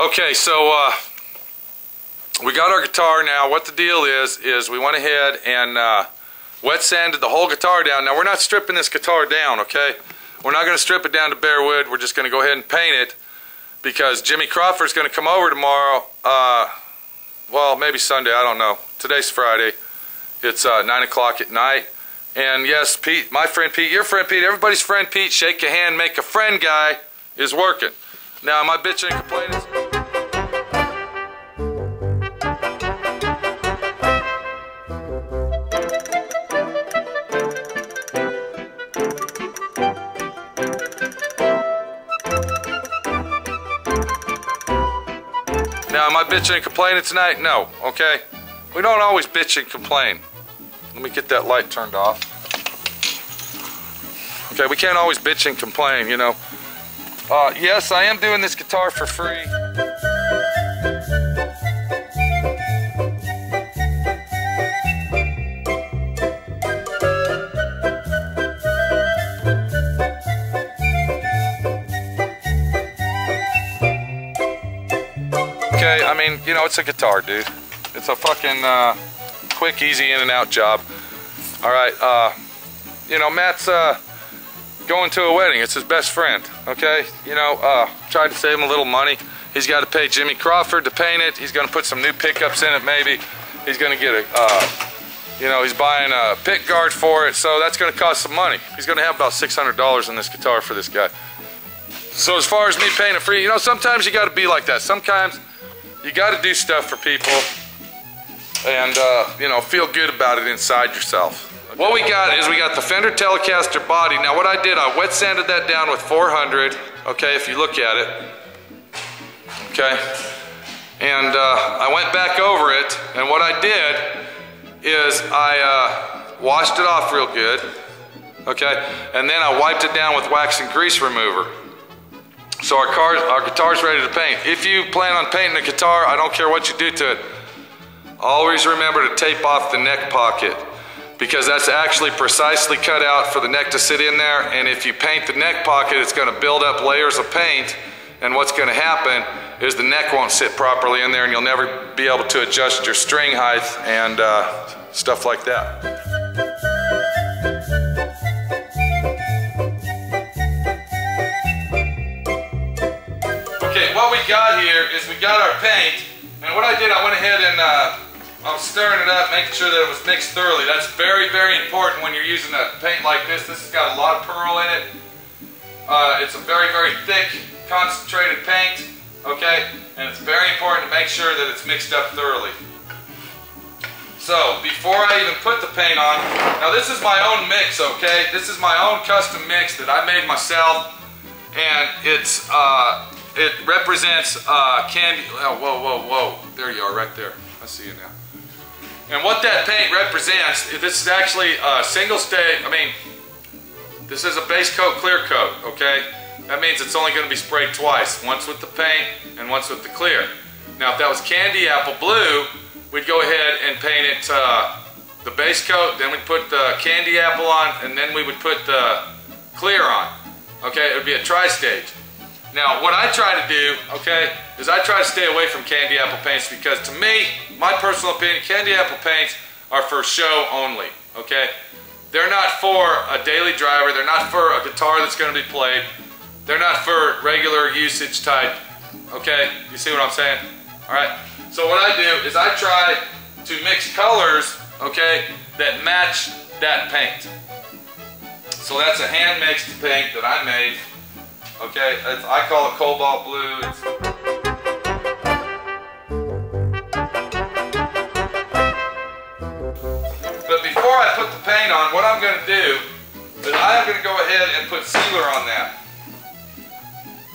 Okay, so we got our guitar now. What the deal is we went ahead and wet sanded the whole guitar down. Now we're not stripping this guitar down, okay? We're not going to strip it down to bare wood. We're just going to go ahead and paint it because Jimmy Crawford's going to come over tomorrow. Well, maybe Sunday, I don't know. Today's Friday. It's 9 o'clock at night. And yes, Pete, my friend Pete, your friend Pete, everybody's friend Pete, shake a hand, make a friend guy is working. Now, am I bitching and complaining? Now, am I bitching and complaining tonight? No, okay? We don't always bitch and complain. Let me get that light turned off. Okay, we can't always bitch and complain, you know. Yes, I am doing this guitar for free. Okay, I mean, you know, it's a guitar, dude. It's a fucking quick, easy in and out job. All right, you know, Matt's going to a wedding. It's his best friend, okay? You know, tried to save him a little money. He's got to pay Jimmy Crawford to paint it. He's going to put some new pickups in it, maybe. He's going to get a, you know, he's buying a pick guard for it, so that's going to cost some money. He's going to have about $600 in this guitar for this guy. So as far as me paying it free, you know, sometimes you got to be like that. Sometimes you got to do stuff for people and, you know, feel good about it inside yourself. What we got is we got the Fender Telecaster body. Now what I did, I wet sanded that down with 400, okay, if you look at it, okay, and I went back over it, and what I did is I washed it off real good, okay, and then I wiped it down with wax and grease remover. So our guitar's ready to paint. If you plan on painting a guitar, I don't care what you do to it, always remember to tape off the neck pocket, because that's actually precisely cut out for the neck to sit in there, and if you paint the neck pocket, it's going to build up layers of paint, and what's going to happen is the neck won't sit properly in there, and you'll never be able to adjust your string height and stuff like that. Okay, what we got here is we got our paint, and what I did, I went ahead and I was stirring it up, making sure that it was mixed thoroughly. That's very, very important when you're using a paint like this. This has got a lot of pearl in it. It's a very, very thick, concentrated paint, okay? And it's very important to make sure that it's mixed up thoroughly. So, before I even put the paint on, now this is my own mix, okay? This is my own custom mix that I made myself, and it's, it represents candy, oh, whoa, whoa, whoa. There you are, right there. I see you now. And what that paint represents, this is actually a single stage, this is a base coat, clear coat, okay? That means it's only going to be sprayed twice, once with the paint and once with the clear. Now if that was candy apple blue, we'd go ahead and paint it the base coat, then we'd put the candy apple on, and then we would put the clear on, okay? It would be a tri-stage. Now, what I try to do, okay, is I try to stay away from candy apple paints because to me, my personal opinion, candy apple paints are for show only, okay? They're not for a daily driver, they're not for a guitar that's going to be played, they're not for regular usage type, okay? You see what I'm saying? Alright, so what I do is I try to mix colors, okay, that match that paint. So that's a hand-mixed paint that I made. Okay, I call it cobalt blue. But before I put the paint on, what I'm going to do is I'm going to go ahead and put sealer on that.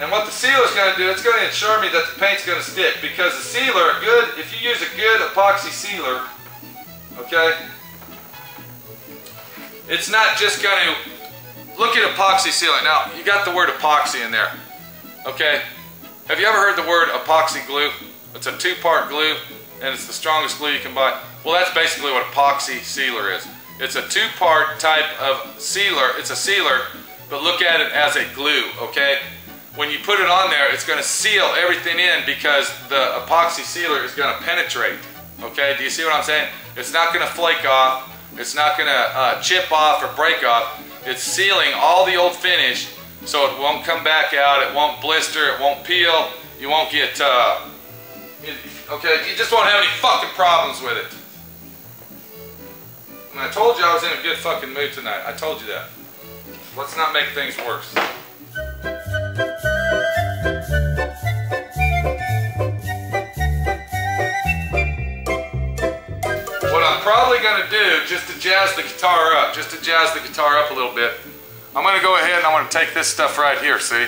And what the sealer is going to do, it's going to ensure me that the paint's going to stick, because the sealer, if you use a good epoxy sealer, okay, it's not just going to. Look at epoxy sealing. Now, you got the word epoxy in there, okay? Have you ever heard the word epoxy glue? It's a two-part glue, and it's the strongest glue you can buy. Well, that's basically what epoxy sealer is. It's a two-part type of sealer. It's a sealer, but look at it as a glue, okay? when you put it on there, it's going to seal everything in because the epoxy sealer is going to penetrate. Okay, do you see what I'm saying? It's not going to flake off. It's not going to chip off or break off. It's sealing all the old finish so it won't come back out, it won't blister, it won't peel, you won't get, okay, you just won't have any fucking problems with it. And I told you I was in a good fucking mood tonight. I told you that. Let's not make things worse. What I'm probably going to do, just to jazz the guitar up, a little bit, I'm going to go ahead and I'm going to take this stuff right here, see?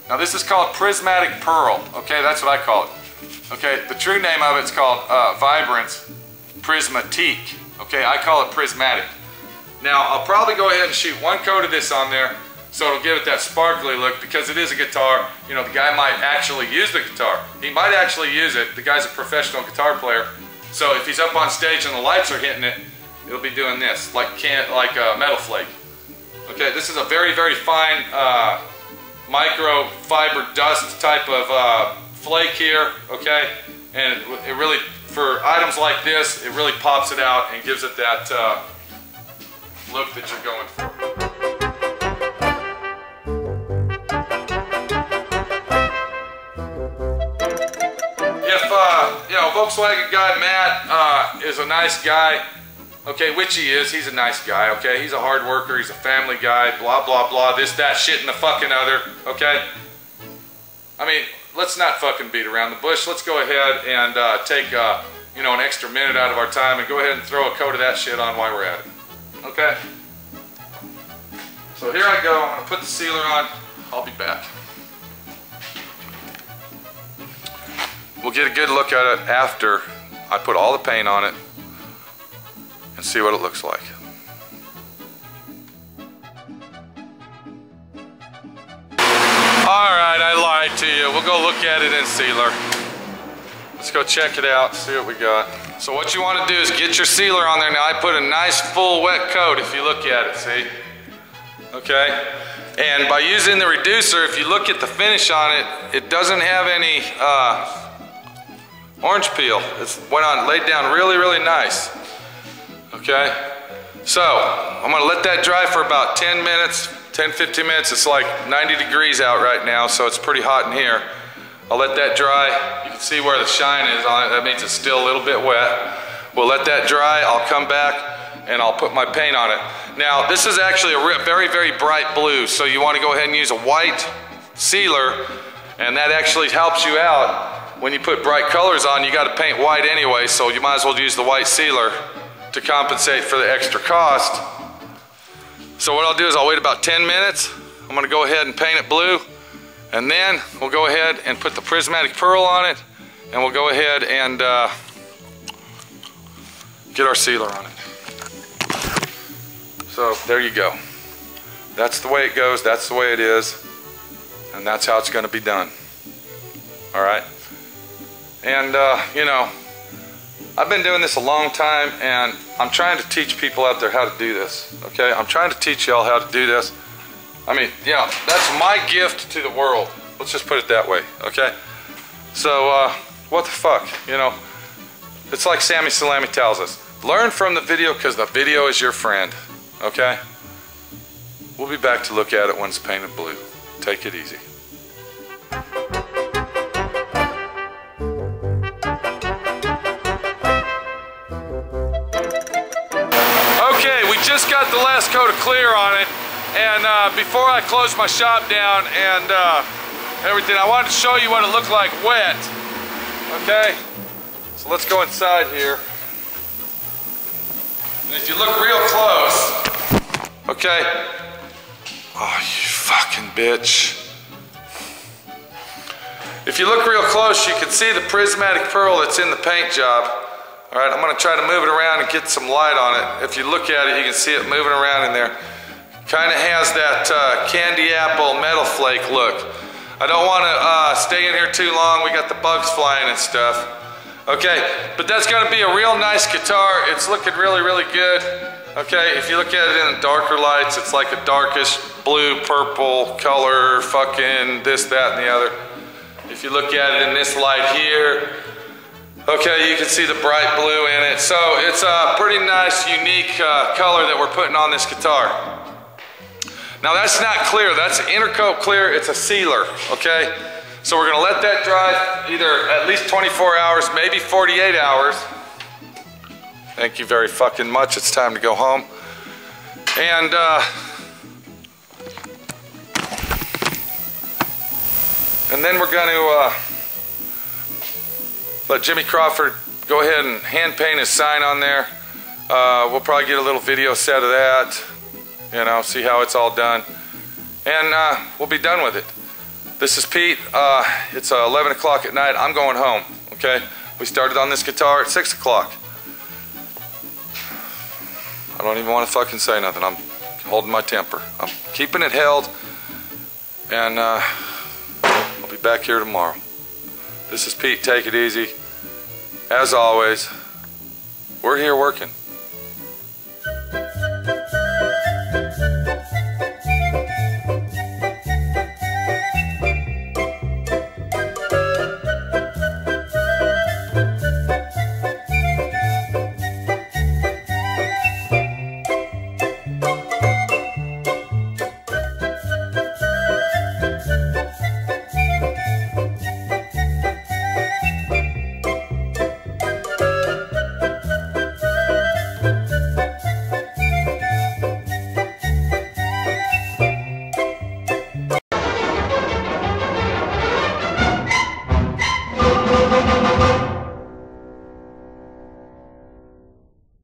Now this is called prismatic pearl, okay? That's what I call it. Okay, the true name of it's called Vibrance Prismatic. Okay, I call it prismatic. Now I'll probably go ahead and shoot one coat of this on there so it'll give it that sparkly look because it is a guitar. You know, the guy might actually use the guitar. He might actually use it. The guy's a professional guitar player. So if he's up on stage and the lights are hitting it, it'll be doing this, like metal flake. Okay, this is a very, very fine microfiber dust type of flake here, okay? And it really, for items like this, it really pops it out and gives it that look that you're going for. If, you know, Volkswagen guy Matt is a nice guy, okay, which he is, he's a nice guy, okay? He's a hard worker, he's a family guy, blah, blah, blah, this, that, shit, and the fucking other, okay? I mean, let's not fucking beat around the bush. Let's go ahead and take, you know, an extra minute out of our time and go ahead and throw a coat of that shit on while we're at it, okay? So here I go, I'm gonna put the sealer on, I'll be back. We'll get a good look at it after I put all the paint on it and see what it looks like. Alright, I lied to you. We'll go look at it in sealer. Let's go check it out, see what we got. So what you want to do is get your sealer on there. Now I put a nice full wet coat if you look at it, see? Okay? And by using the reducer, if you look at the finish on it, it doesn't have any orange peel. It's laid down really, really nice. Okay, so I'm gonna let that dry for about 10 minutes, 10-15 minutes. It's like 90 degrees out right now, so it's pretty hot in here. I'll let that dry. You can see where the shine is on it. That means it's still a little bit wet. We'll let that dry. I'll come back and I'll put my paint on it. Now, this is actually a very, very bright blue, so you want to go ahead and use a white sealer, and that actually helps you out. When you put bright colors on, you got to paint white anyway, so you might as well use the white sealer to compensate for the extra cost. So what I'll do is I'll wait about 10 minutes. I'm gonna go ahead and paint it blue, and then we'll go ahead and put the prismatic pearl on it, and we'll go ahead and get our sealer on it. So there you go. That's the way it goes, that's the way it is, and that's how it's gonna be done. All right? And you know, I've been doing this a long time, and I'm trying to teach people out there how to do this, okay? I'm trying to teach y'all how to do this. I mean, yeah, that's my gift to the world. Let's just put it that way, okay? So, what the fuck, you know? It's like Sammy Salami tells us. Learn from the video because the video is your friend, okay? We'll be back to look at it when it's painted blue. Take it easy. Just got the last coat of clear on it, and before I close my shop down and everything, I wanted to show you what it looked like wet. Okay, so let's go inside here. And if you look real close, okay, oh you fucking bitch. If you look real close, you can see the prismatic pearl that's in the paint job. All right, I'm gonna try to move it around and get some light on it. If you look at it, you can see it moving around in there. Kind of has that candy apple metal flake look. I don't wanna stay in here too long. We got the bugs flying and stuff. Okay, but that's gonna be a real nice guitar. It's looking really, really good. Okay, if you look at it in the darker lights, it's like a darkish blue, purple color, fucking this, that, and the other. If you look at it in this light here, okay, you can see the bright blue in it. So it's a pretty nice, unique color that we're putting on this guitar. Now that's not clear, that's intercoat clear, it's a sealer, okay? So we're gonna let that dry either at least 24 hours, maybe 48 hours. Thank you very fucking much, it's time to go home. And then we're gonna let Jimmy Crawford go ahead and hand paint his sign on there. We'll probably get a little video set of that, you know, see how it's all done. And we'll be done with it. This is Pete. It's 11 o'clock at night. I'm going home, okay? We started on this guitar at 6 o'clock. I don't even want to fucking say nothing. I'm holding my temper. I'm keeping it held. And I'll be back here tomorrow. This is Pete. Take it easy. As always, we're here working.